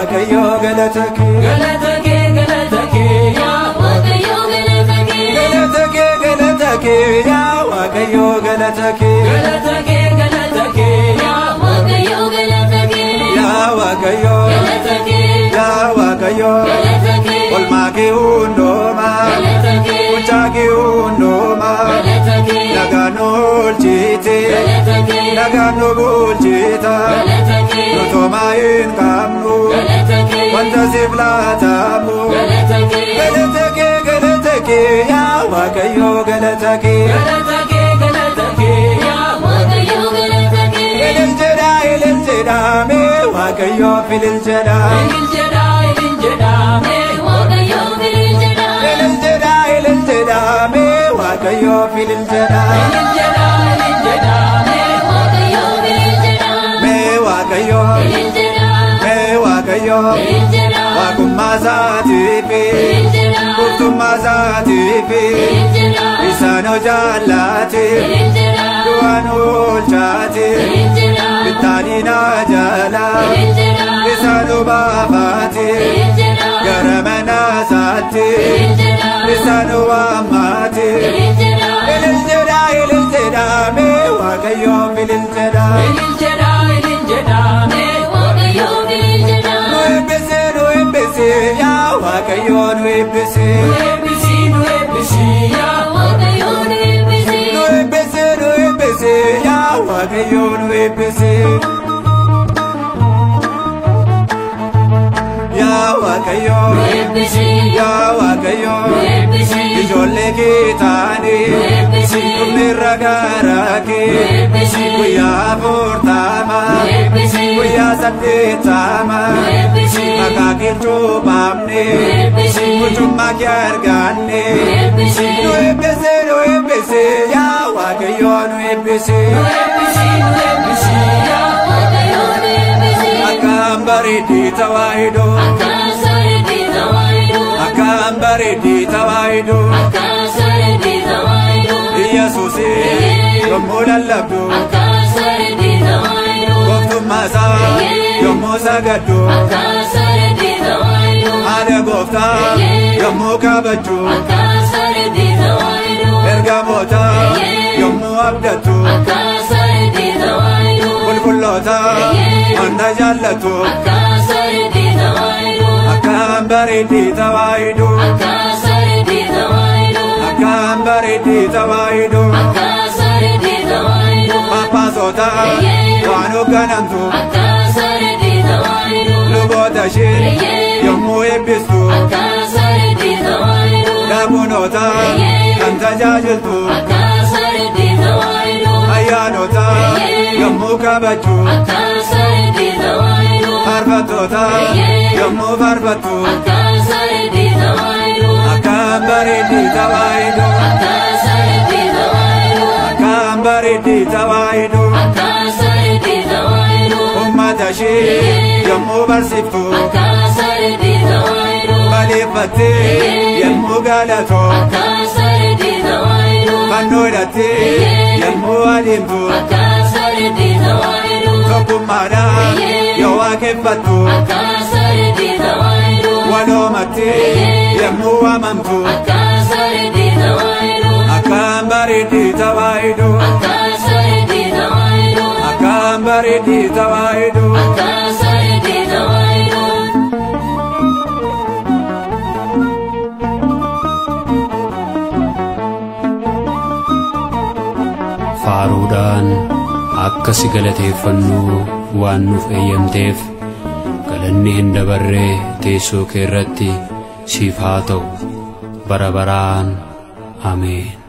waaqayyo galatake galatake galatake ya waaqayyo galatake galatake galatake ya waaqayyo galatake galatake galatake ya waaqayyo galatake ya waaqayyo galatake ya waaqayyo galatake olmaake hundoma galatake muchaake hundoma galatake nagano olchite galatake nagano bulchita galatake nutoma hin kamnu galatake wanta siflatamu galatake galatake galatake ya waaqayyo galatake galatake galatake ya waaqayyo galatake ilil jeda me waaqayyo filil jeda ilil jeda me waaqayyo filil jeda ilil jeda me waaqayyo filil jeda ilil jeda me waaqayyo filil jeda me waaqayyo filil jeda me waaqayyo filil jeda waaqummaa isaatiifi filil jeda qulqullummaa isaatiifi filil jeda isaan jaallate filil jeda du'aan oolchaate filil jeda bittaadina jala filil jeda isaan baafate filil jeda gara mana isaatti filil jeda isaan waamate filil jeda ilil jeda me waaqayyo filil jeda ilil jeda me waaqayyo filil jeda nu eebbise yaa waaqayyo nu eebbise nu eebbisi ya waaqayyo nu eebbisi nu eebbise yaa waaqayyo nu eebbise yaa waaqayyo nu eebbisi yaa waaqayyo nu eebbisi ijoollee kee taane nu eebbisi dhumni ragaaraa kee nu eebbisi guyyaa afurtama nu eebbisi guyyaa saddeettama nu eebbisi maqaa keetii baafne nu eebbisi guutummaa kee arganne nu eebbisi nu eebbise yaa waaqayyo nu eebbise nu eebbisi ya waaqayyo nu eebbisi akkam bareeddi tawaahido akkasaridi tawaayidu akkam bareeddi tawaahido akkasaridi tawaayidu Yesuusi yommuu lallabdu akkasaridi tawaayidu gooftummaa isaa yommuu sagaddu akkasaridi tawaayidu haadha gooftaa yommuu kabajju akkasaridi tawaayidu ergamoota yommuu abdattu akkasaridi tawaayidu qulqulloota hunda jaallatu akkasaridi tawaayidu akkam bareeddi tawaahidu akkasaridi tawaayidu akkam bareeddi tawaahidu akkasaridi tawaayidu paappaasota waan hoogganamtu akkasaridi tawaayidu luboota ishee yommuu eebbistu akkasaridi tawaayidu daabbonoota kan tajaajiltu akkasaridi tawaayidu ayyaanota yommuu kabajju akkasaridi tawaayidu faarfattoota yommuu faarfattu akkasaridi tawaayidu akkam bareeddi tawaahidu akkasaridi tawaayidu akkam bareeddi tawaahidu akkasaridi tawaayidu ummata ishee yommuu barsiiftu akkasaridi tawaayidu balleeffattee yommuu galatu akkasaridi tawaayidu fannoo hidhattee yommuu adeemtu akkasaridi tawaayidu tokkummaadhaan yoo waaqeffattu akkasaridi tawaayidu waloomattee yommuu waamamtu akkasaridi tawaayidu akkam bareeddi tawaahidu akkasaridi tawaayidu akkam bareeddi tawaahidu akkasaridi tawaayidu faaruudhaan akka si galateeffannu waan nuuf eeyyamteef galanni hin dabarree teessoo kee irratti siif haa ta'u bara baraan ameen.